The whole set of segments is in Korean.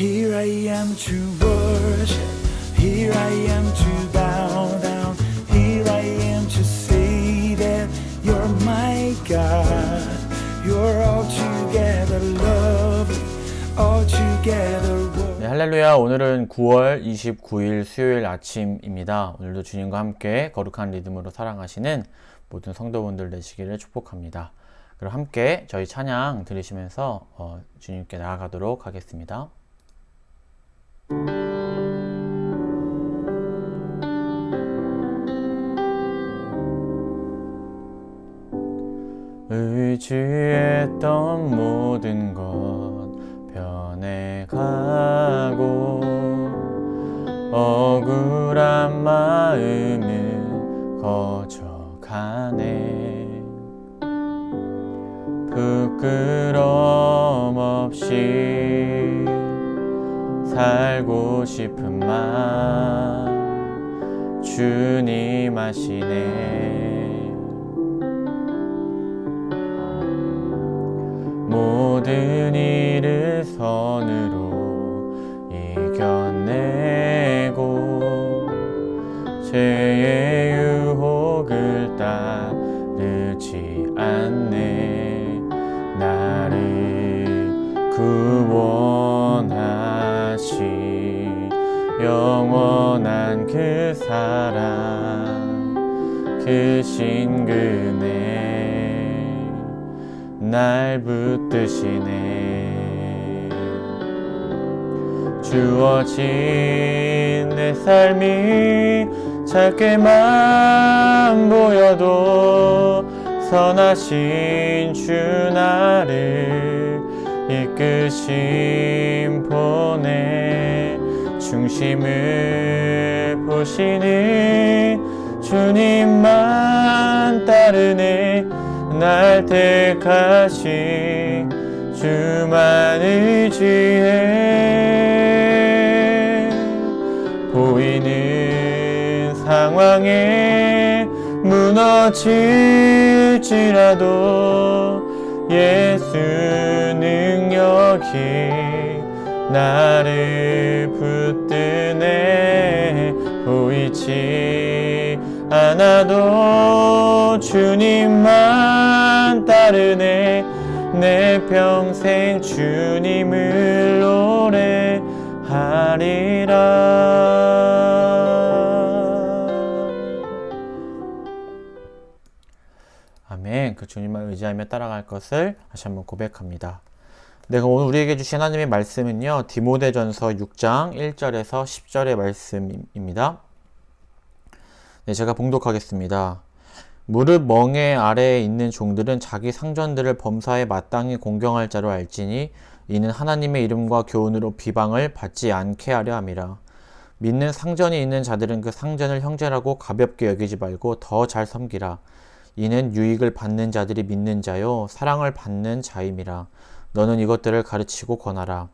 Here I am to worship, here I am to bow down, here I am to say that you're my God. You're altogether lovely, altogether worthy. 네, 할렐루야. 오늘은 9월 29일 수요일 아침입니다. 오늘도 주님과 함께 거룩한 리듬으로 사랑하시는 모든 성도분들 되시기를 축복합니다. 그럼 함께 저희 찬양 들으시면서 주님께 나아가도록 하겠습니다. 의지했던 모든 것 변해가고 억울한 마음은 거쳐가네. 부끄럼 없이 살고 싶은 마음 주님 아시네. 모든 일을 선으로 이겨내고 죄의 유혹을 따르지 않네. 나를 구원하신 영원한 그 사랑 그 신근에 날 붙드시네. 주어진 내 삶이 작게만 보여도 선하신 주 나를 이끄심 보내. 중심을 보시는 주님만 따르네. 날 택하신 주만 의지해. 보이는 상황에 무너질지라도 예수 능력이 나를 붙드네. 보이지 않아도 주님만 따르네. 내 평생 주님을 노래하리라. 아멘. 그 주님만 의지하며 따라갈 것을 다시 한번 고백합니다. 네, 오늘 우리에게 주신 하나님의 말씀은요, 디모데전서 6장 1절에서 10절의 말씀입니다. 네, 제가 봉독하겠습니다. 무릇 멍에 아래에 있는 종들은 자기 상전들을 범사에 마땅히 공경할 자로 알지니 이는 하나님의 이름과 교훈으로 비방을 받지 않게 하려 함이라. 믿는 상전이 있는 자들은 그 상전을 형제라고 가볍게 여기지 말고 더 잘 섬기라. 이는 유익을 받는 자들이 믿는 자요 사랑을 받는 자임이라. 너는 이것들을 가르치고 권하라.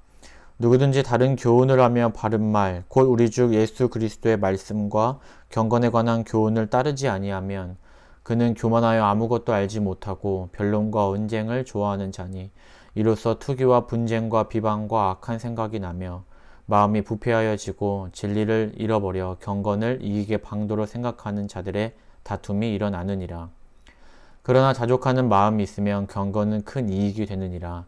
누구든지 다른 교훈을 하며 바른 말, 곧 우리 주 예수 그리스도의 말씀과 경건에 관한 교훈을 따르지 아니하면 그는 교만하여 아무것도 알지 못하고 변론과 언쟁을 좋아하는 자니 이로써 투기와 분쟁과 비방과 악한 생각이 나며 마음이 부패하여지고 진리를 잃어버려 경건을 이익의 방도로 생각하는 자들의 다툼이 일어나느니라. 그러나 자족하는 마음이 있으면 경건은 큰 이익이 되느니라.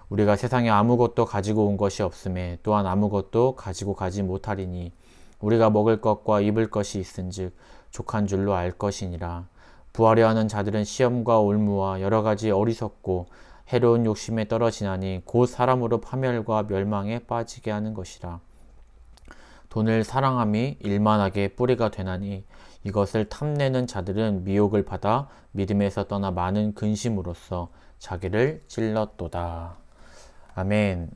우리가 세상에 아무것도 가지고 온 것이 없음에 또한 아무것도 가지고 가지 못하리니 우리가 먹을 것과 입을 것이 있은즉 족한 줄로 알 것이니라. 부하려 하는 자들은 시험과 올무와 여러 가지 어리석고 해로운 욕심에 떨어지나니 곧 사람으로 파멸과 멸망에 빠지게 하는 것이라. 돈을 사랑함이 일만하게 뿌리가 되나니 이것을 탐내는 자들은 미혹을 받아 믿음에서 떠나 많은 근심으로써 자기를 찔렀도다. 아멘.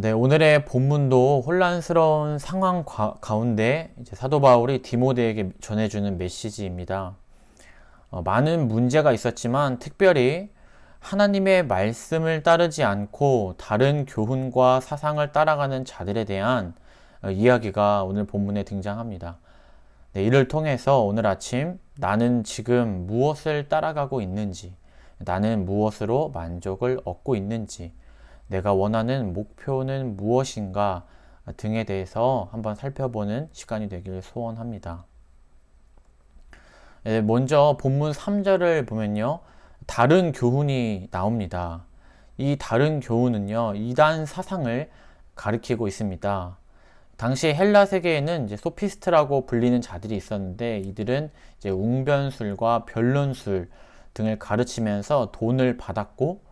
네, 오늘의 본문도 혼란스러운 상황 가운데 이제 사도 바울이 디모데에게 전해주는 메시지입니다. 많은 문제가 있었지만 특별히 하나님의 말씀을 따르지 않고 다른 교훈과 사상을 따라가는 자들에 대한 이야기가 오늘 본문에 등장합니다. 네, 이를 통해서 오늘 아침 나는 지금 무엇을 따라가고 있는지, 나는 무엇으로 만족을 얻고 있는지, 내가 원하는 목표는 무엇인가 등에 대해서 한번 살펴보는 시간이 되길 소원합니다. 먼저 본문 3절을 보면요. 다른 교훈이 나옵니다. 이 다른 교훈은요, 이단 사상을 가리키고 있습니다. 당시 헬라 세계에는 이제 소피스트라고 불리는 자들이 있었는데, 이들은 이제 웅변술과 변론술 등을 가르치면서 돈을 받았고,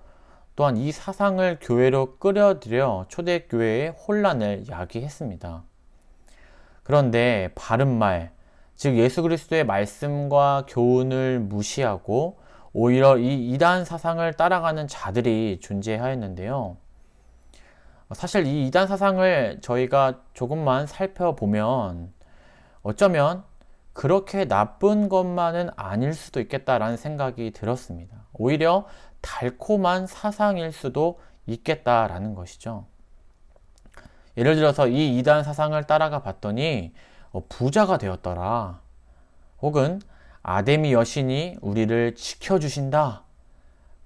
또한 이 사상을 교회로 끌어들여 초대교회의 혼란을 야기했습니다. 그런데 바른 말, 즉 예수 그리스도의 말씀과 교훈을 무시하고 오히려 이 이단 사상을 따라가는 자들이 존재하였는데요. 사실 이 이단 사상을 저희가 조금만 살펴보면 어쩌면 그렇게 나쁜 것만은 아닐 수도 있겠다라는 생각이 들었습니다. 오히려 달콤한 사상일 수도 있겠다라는 것이죠. 예를 들어서 이 이단 사상을 따라가 봤더니 부자가 되었더라. 혹은 아데미 여신이 우리를 지켜주신다.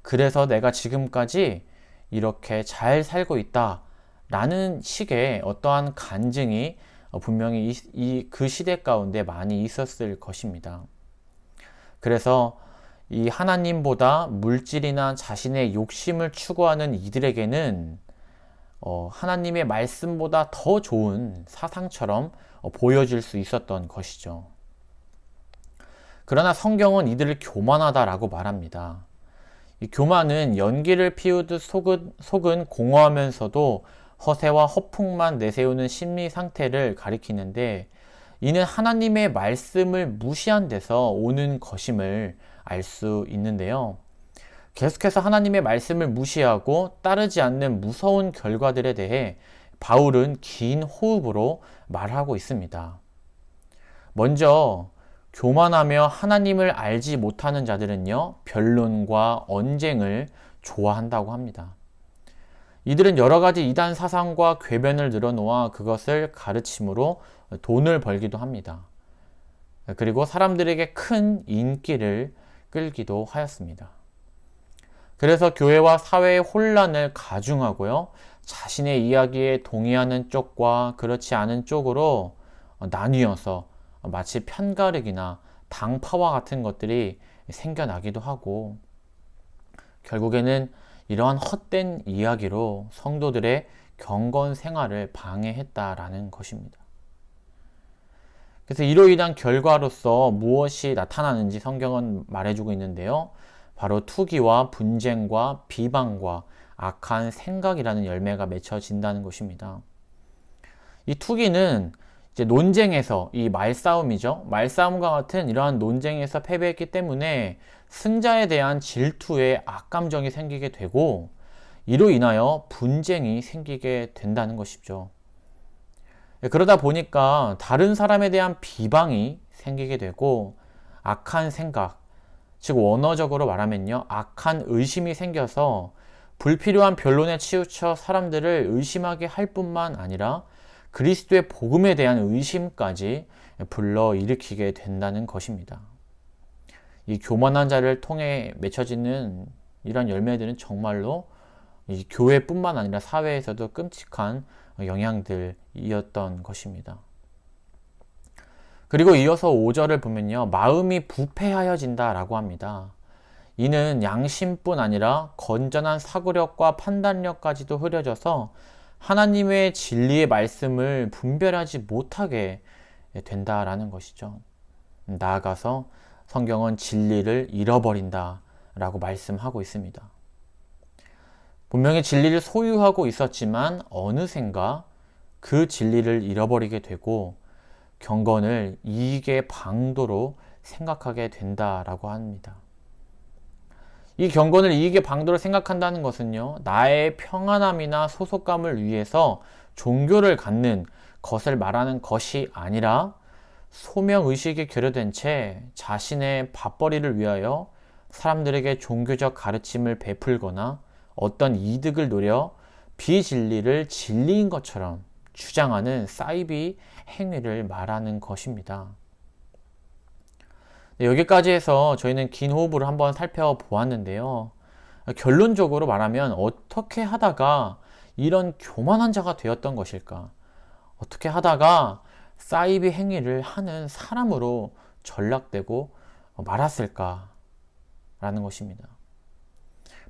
그래서 내가 지금까지 이렇게 잘 살고 있다. 라는 식의 어떠한 간증이 분명히 그 시대 가운데 많이 있었을 것입니다. 그래서 이 하나님보다 물질이나 자신의 욕심을 추구하는 이들에게는 하나님의 말씀보다 더 좋은 사상처럼 보여질 수 있었던 것이죠. 그러나 성경은 이들을 교만하다라고 말합니다. 이 교만은 연기를 피우듯 속은 공허하면서도 허세와 허풍만 내세우는 심리 상태를 가리키는데, 이는 하나님의 말씀을 무시한 데서 오는 것임을 알 수 있는데요. 계속해서 하나님의 말씀을 무시하고 따르지 않는 무서운 결과들에 대해 바울은 긴 호흡으로 말하고 있습니다. 먼저 교만하며 하나님을 알지 못하는 자들은요, 변론과 언쟁을 좋아한다고 합니다. 이들은 여러 가지 이단 사상과 궤변을 늘어놓아 그것을 가르침으로 돈을 벌기도 합니다. 그리고 사람들에게 큰 인기를 끌기도 하였습니다. 그래서 교회와 사회의 혼란을 가중하고요, 자신의 이야기에 동의하는 쪽과 그렇지 않은 쪽으로 나뉘어서 마치 편가르기나 당파와 같은 것들이 생겨나기도 하고, 결국에는 이러한 헛된 이야기로 성도들의 경건 생활을 방해했다라는 것입니다. 그래서 이로 인한 결과로서 무엇이 나타나는지 성경은 말해주고 있는데요. 바로 투기와 분쟁과 비방과 악한 생각이라는 열매가 맺혀진다는 것입니다. 이 투기는 이제 논쟁에서, 이 말싸움이죠. 말싸움과 같은 이러한 논쟁에서 패배했기 때문에 승자에 대한 질투의 악감정이 생기게 되고, 이로 인하여 분쟁이 생기게 된다는 것이죠. 그러다 보니까 다른 사람에 대한 비방이 생기게 되고, 악한 생각, 즉 원어적으로 말하면요, 악한 의심이 생겨서 불필요한 변론에 치우쳐 사람들을 의심하게 할 뿐만 아니라 그리스도의 복음에 대한 의심까지 불러일으키게 된다는 것입니다. 이 교만한 자를 통해 맺혀지는 이런 열매들은 정말로 이 교회뿐만 아니라 사회에서도 끔찍한 영향들이었던 것입니다. 그리고 이어서 5절을 보면요, 마음이 부패하여진다 라고 합니다. 이는 양심뿐 아니라 건전한 사고력과 판단력까지도 흐려져서 하나님의 진리의 말씀을 분별하지 못하게 된다라는 것이죠. 나아가서 성경은 진리를 잃어버린다 라고 말씀하고 있습니다. 분명히 진리를 소유하고 있었지만 어느샌가 그 진리를 잃어버리게 되고 경건을 이익의 방도로 생각하게 된다라고 합니다. 이 경건을 이익의 방도로 생각한다는 것은요, 나의 평안함이나 소속감을 위해서 종교를 갖는 것을 말하는 것이 아니라 소명의식이 결여된 채 자신의 밥벌이를 위하여 사람들에게 종교적 가르침을 베풀거나 어떤 이득을 노려 비진리를 진리인 것처럼 주장하는 사이비 행위를 말하는 것입니다. 여기까지 해서 저희는 긴 호흡으로 한번 살펴보았는데요. 결론적으로 말하면 어떻게 하다가 이런 교만한 자가 되었던 것일까? 어떻게 하다가 사이비 행위를 하는 사람으로 전락되고 말았을까? 라는 것입니다.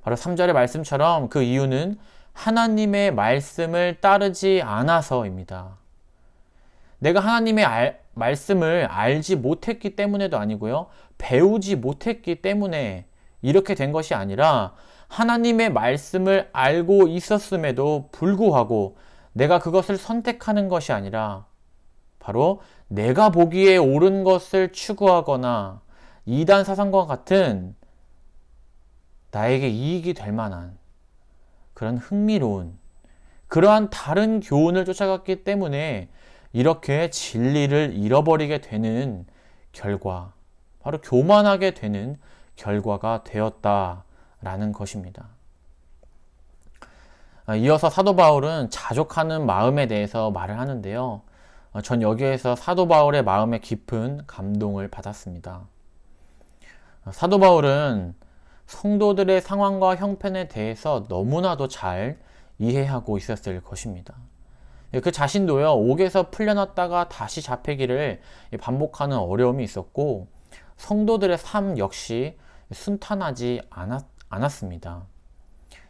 바로 3절의 말씀처럼 그 이유는 하나님의 말씀을 따르지 않아서입니다. 내가 하나님의 말씀을 알지 못했기 때문에도 아니고요. 배우지 못했기 때문에 이렇게 된 것이 아니라 하나님의 말씀을 알고 있었음에도 불구하고 내가 그것을 선택하는 것이 아니라 바로 내가 보기에 옳은 것을 추구하거나 이단 사상과 같은 나에게 이익이 될 만한 그런 흥미로운 그러한 다른 교훈을 쫓아갔기 때문에 이렇게 진리를 잃어버리게 되는 결과, 바로 교만하게 되는 결과가 되었다라는 것입니다. 이어서 사도 바울은 자족하는 마음에 대해서 말을 하는데요. 전 여기에서 사도 바울의 마음에 깊은 감동을 받았습니다. 사도 바울은 성도들의 상황과 형편에 대해서 너무나도 잘 이해하고 있었을 것입니다. 그 자신도요, 옥에서 풀려났다가 다시 잡히기를 반복하는 어려움이 있었고, 성도들의 삶 역시 순탄하지 않았습니다.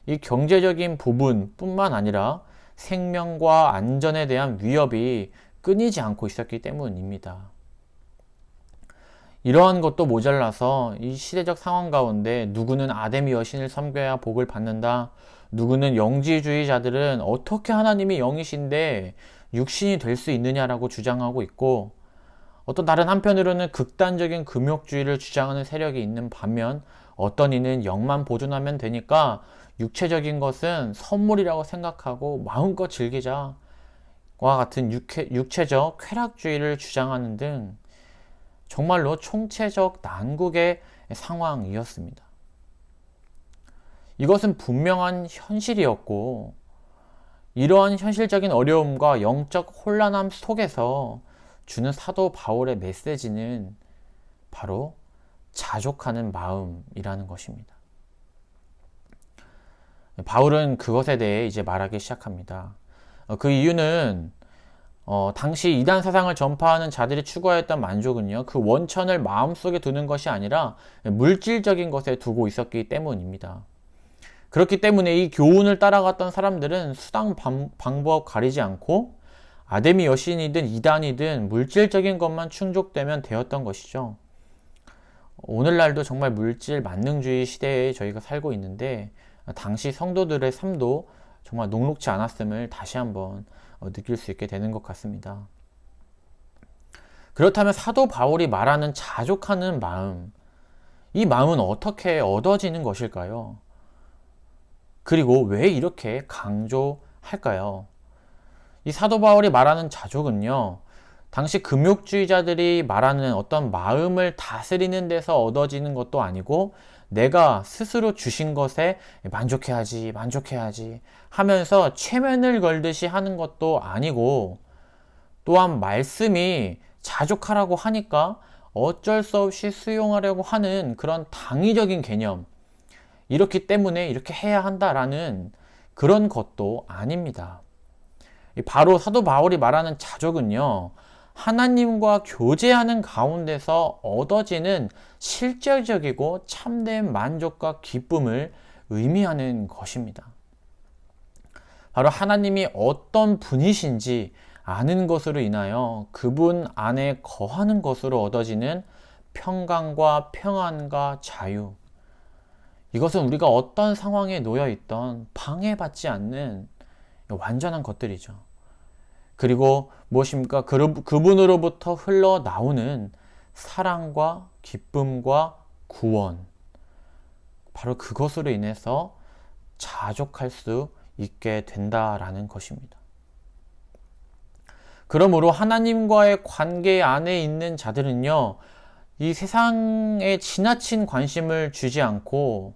이 경제적인 부분뿐만 아니라 생명과 안전에 대한 위협이 끊이지 않고 있었기 때문입니다. 이러한 것도 모자라서 이 시대적 상황 가운데 누구는 아데미 여신을 섬겨야 복을 받는다. 누구는 영지주의자들은 어떻게 하나님이 영이신데 육신이 될 수 있느냐라고 주장하고 있고, 어떤 다른 한편으로는 극단적인 금욕주의를 주장하는 세력이 있는 반면 어떤 이는 영만 보존하면 되니까 육체적인 것은 선물이라고 생각하고 마음껏 즐기자와 같은 육체적 쾌락주의를 주장하는 등 정말로 총체적 난국의 상황이었습니다. 이것은 분명한 현실이었고, 이러한 현실적인 어려움과 영적 혼란함 속에서 주는 사도 바울의 메시지는 바로 자족하는 마음이라는 것입니다. 바울은 그것에 대해 이제 말하기 시작합니다. 그 이유는 당시 이단 사상을 전파하는 자들이 추구하였던 만족은요, 그 원천을 마음속에 두는 것이 아니라 물질적인 것에 두고 있었기 때문입니다. 그렇기 때문에 이 교훈을 따라갔던 사람들은 수단 방법 가리지 않고 아데미 여신이든 이단이든 물질적인 것만 충족되면 되었던 것이죠. 오늘날도 정말 물질 만능주의 시대에 저희가 살고 있는데, 당시 성도들의 삶도 정말 녹록지 않았음을 다시 한번 느낄 수 있게 되는 것 같습니다. 그렇다면 사도 바울이 말하는 자족하는 마음, 이 마음은 어떻게 얻어지는 것일까요? 그리고 왜 이렇게 강조할까요? 이 사도 바울이 말하는 자족은요, 당시 금욕주의자들이 말하는 어떤 마음을 다스리는 데서 얻어지는 것도 아니고, 내가 스스로 주신 것에 만족해야지 하면서 체면을 걸듯이 하는 것도 아니고, 또한 말씀이 자족하라고 하니까 어쩔 수 없이 수용하려고 하는 그런 당위적인 개념, 이렇기 때문에 이렇게 해야 한다라는 그런 것도 아닙니다. 바로 사도 바울이 말하는 자족은요, 하나님과 교제하는 가운데서 얻어지는 실제적이고 참된 만족과 기쁨을 의미하는 것입니다. 바로 하나님이 어떤 분이신지 아는 것으로 인하여 그분 안에 거하는 것으로 얻어지는 평강과 평안과 자유, 이것은 우리가 어떤 상황에 놓여 있던 방해받지 않는 완전한 것들이죠. 그리고 무엇입니까? 그분으로부터 흘러나오는 사랑과 기쁨과 구원, 바로 그것으로 인해서 자족할 수 있게 된다라는 것입니다. 그러므로 하나님과의 관계 안에 있는 자들은요, 이 세상에 지나친 관심을 주지 않고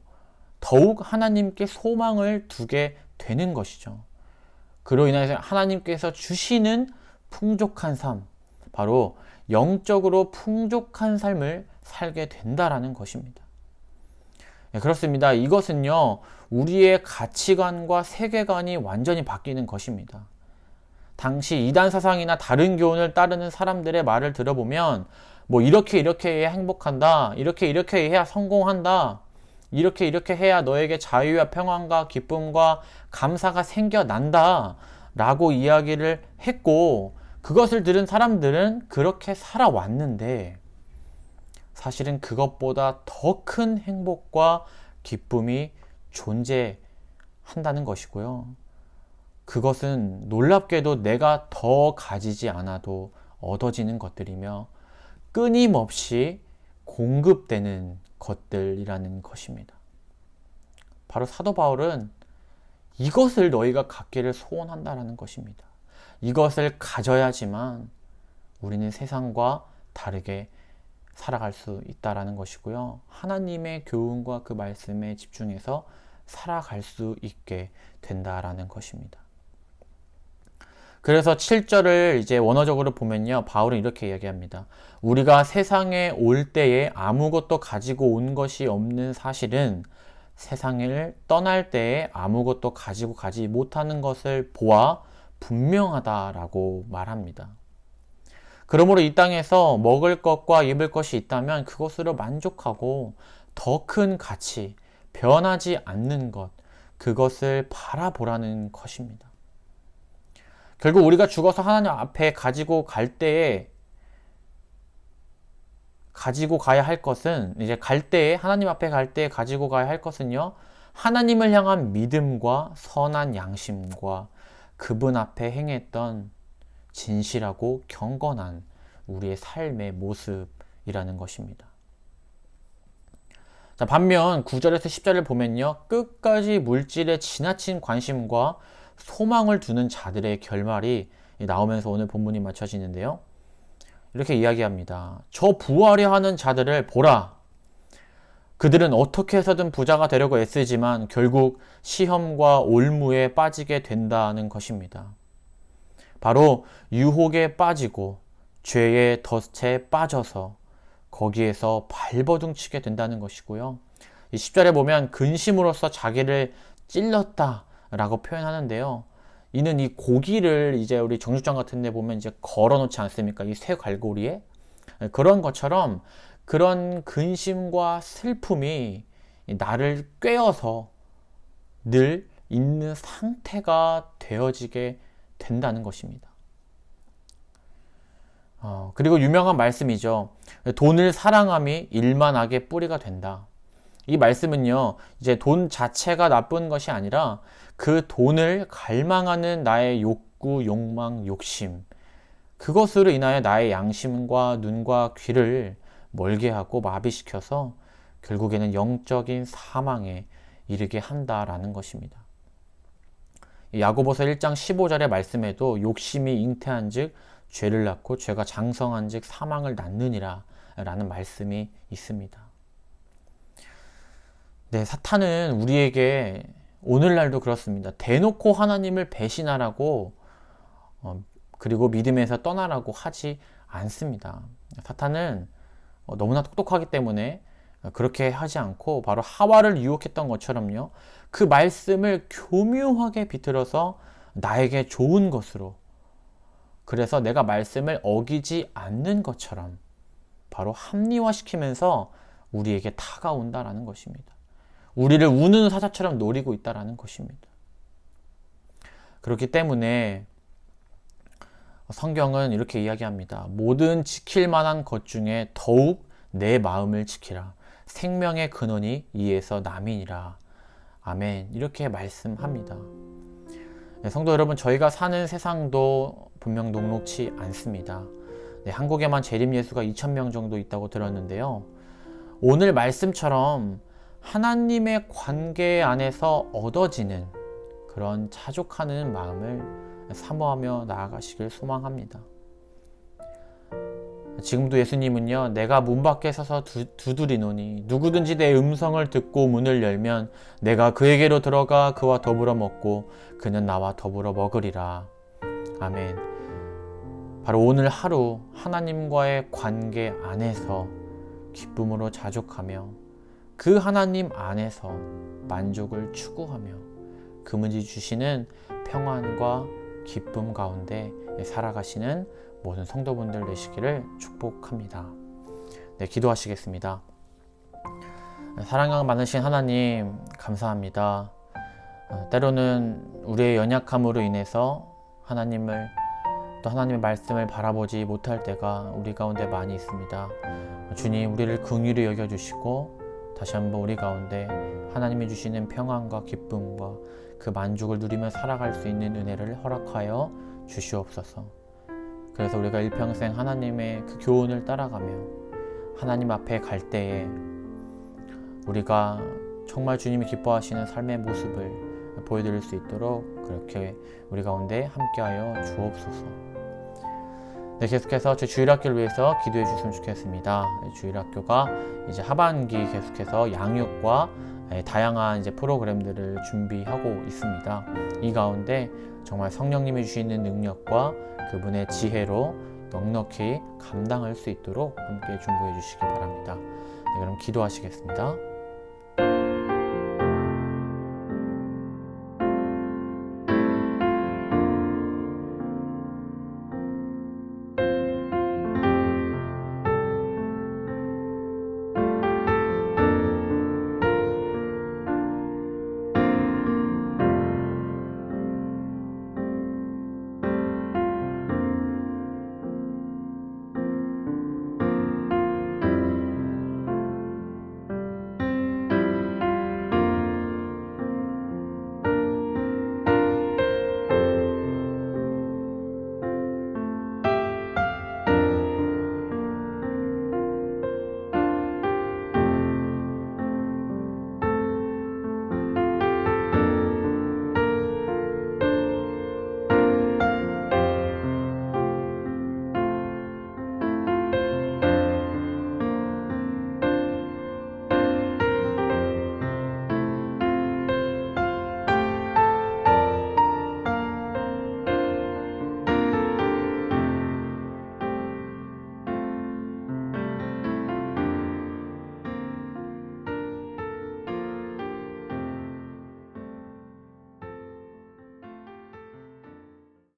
더욱 하나님께 소망을 두게 되는 것이죠. 그로 인해서 하나님께서 주시는 풍족한 삶, 바로 영적으로 풍족한 삶을 살게 된다라는 것입니다. 네, 그렇습니다. 이것은요, 우리의 가치관과 세계관이 완전히 바뀌는 것입니다. 당시 이단 사상이나 다른 교훈을 따르는 사람들의 말을 들어보면 뭐 이렇게 해야 행복한다, 이렇게 해야 성공한다, 이렇게 해야 너에게 자유와 평안과 기쁨과 감사가 생겨난다 라고 이야기를 했고, 그것을 들은 사람들은 그렇게 살아왔는데 사실은 그것보다 더 큰 행복과 기쁨이 존재한다는 것이고요. 그것은 놀랍게도 내가 더 가지지 않아도 얻어지는 것들이며 끊임없이 공급되는 것들이라는 것입니다. 바로 사도 바울은 이것을 너희가 갖기를 소원한다라는 것입니다. 이것을 가져야지만 우리는 세상과 다르게 살아갈 수 있다라는 것이고요. 하나님의 교훈과 그 말씀에 집중해서 살아갈 수 있게 된다라는 것입니다. 그래서 7절을 이제 원어적으로 보면요, 바울은 이렇게 이야기합니다. 우리가 세상에 올 때에 아무것도 가지고 온 것이 없는 사실은 세상을 떠날 때에 아무것도 가지고 가지 못하는 것을 보아 분명하다라고 말합니다. 그러므로 이 땅에서 먹을 것과 입을 것이 있다면 그것으로 만족하고 더 큰 가치, 변하지 않는 것, 그것을 바라보라는 것입니다. 결국 우리가 죽어서 하나님 앞에 가지고 갈 때에 가지고 가야 할 것은, 이제 갈 때에, 하나님 앞에 갈 때에 가지고 가야 할 것은요, 하나님을 향한 믿음과 선한 양심과 그분 앞에 행했던 진실하고 경건한 우리의 삶의 모습이라는 것입니다. 자, 반면 9절에서 10절을 보면요, 끝까지 물질에 지나친 관심과 소망을 두는 자들의 결말이 나오면서 오늘 본문이 맞춰지는데요, 이렇게 이야기합니다. 저 부하려 하는 자들을 보라. 그들은 어떻게 해서든 부자가 되려고 애쓰지만 결국 시험과 올무에 빠지게 된다는 것입니다. 바로 유혹에 빠지고 죄의 덫에 빠져서 거기에서 발버둥치게 된다는 것이고요. 이 10절에 보면 근심으로써 자기를 찔렀다라고 표현하는데요. 이는 이 고기를 이제 우리 정육점 같은 데 보면 이제 걸어 놓지 않습니까? 이 쇠 갈고리에. 그런 것처럼 그런 근심과 슬픔이 나를 꿰어서 늘 있는 상태가 되어지게 된다는 것입니다. 그리고 유명한 말씀이죠. 돈을 사랑함이 일만하게 뿌리가 된다. 이 말씀은요, 이제 돈 자체가 나쁜 것이 아니라 그 돈을 갈망하는 나의 욕구, 욕망, 욕심, 그것으로 인하여 나의 양심과 눈과 귀를 멀게 하고 마비시켜서 결국에는 영적인 사망에 이르게 한다라는 것입니다. 야고보서 1장 15절의 말씀에도 욕심이 잉태한 즉 죄를 낳고 죄가 장성한 즉 사망을 낳느니라 라는 말씀이 있습니다. 네, 사탄은 우리에게 오늘날도 그렇습니다. 대놓고 하나님을 배신하라고 그리고 믿음에서 떠나라고 하지 않습니다. 사탄은 너무나 똑똑하기 때문에 그렇게 하지 않고 바로 하와를 유혹했던 것처럼요, 그 말씀을 교묘하게 비틀어서 나에게 좋은 것으로, 그래서 내가 말씀을 어기지 않는 것처럼 바로 합리화시키면서 우리에게 다가온다라는 것입니다. 우리를 우는 사자처럼 노리고 있다라는 것입니다. 그렇기 때문에 성경은 이렇게 이야기합니다. 모든 지킬 만한 것 중에 더욱 내 마음을 지키라. 생명의 근원이 이에서 남이니라. 아멘. 이렇게 말씀합니다. 네, 성도 여러분, 저희가 사는 세상도 분명 녹록지 않습니다. 네, 한국에만 재림 예수가 2,000명 정도 있다고 들었는데요. 오늘 말씀처럼 하나님의 관계 안에서 얻어지는 그런 자족하는 마음을 사모하며 나아가시길 소망합니다. 지금도 예수님은요, 내가 문 밖에 서서 두드리노니 누구든지 내 음성을 듣고 문을 열면 내가 그에게로 들어가 그와 더불어 먹고 그는 나와 더불어 먹으리라. 아멘. 바로 오늘 하루 하나님과의 관계 안에서 기쁨으로 자족하며 그 하나님 안에서 만족을 추구하며 그분이 주시는 평안과 기쁨 가운데 살아가시는 모든 성도분들 되시기를 축복합니다. 네, 기도하시겠습니다. 사랑과 많으신 하나님 감사합니다. 때로는 우리의 연약함으로 인해서 하나님을 또 하나님의 말씀을 바라보지 못할 때가 우리 가운데 많이 있습니다. 주님, 우리를 긍휼히 여겨주시고 다시 한번 우리 가운데 하나님이 주시는 평안과 기쁨과 그 만족을 누리며 살아갈 수 있는 은혜를 허락하여 주시옵소서. 그래서 우리가 일평생 하나님의 그 교훈을 따라가며 하나님 앞에 갈 때에 우리가 정말 주님이 기뻐하시는 삶의 모습을 보여드릴 수 있도록 그렇게 우리 가운데 함께하여 주옵소서. 네, 계속해서 제 주일학교를 위해서 기도해 주셨으면 좋겠습니다. 주일학교가 이제 하반기 계속해서 양육과 다양한 이제 프로그램들을 준비하고 있습니다. 이 가운데 정말 성령님이 주시는 능력과 그분의 지혜로 넉넉히 감당할 수 있도록 함께 중보해 주시기 바랍니다. 네, 그럼 기도하시겠습니다.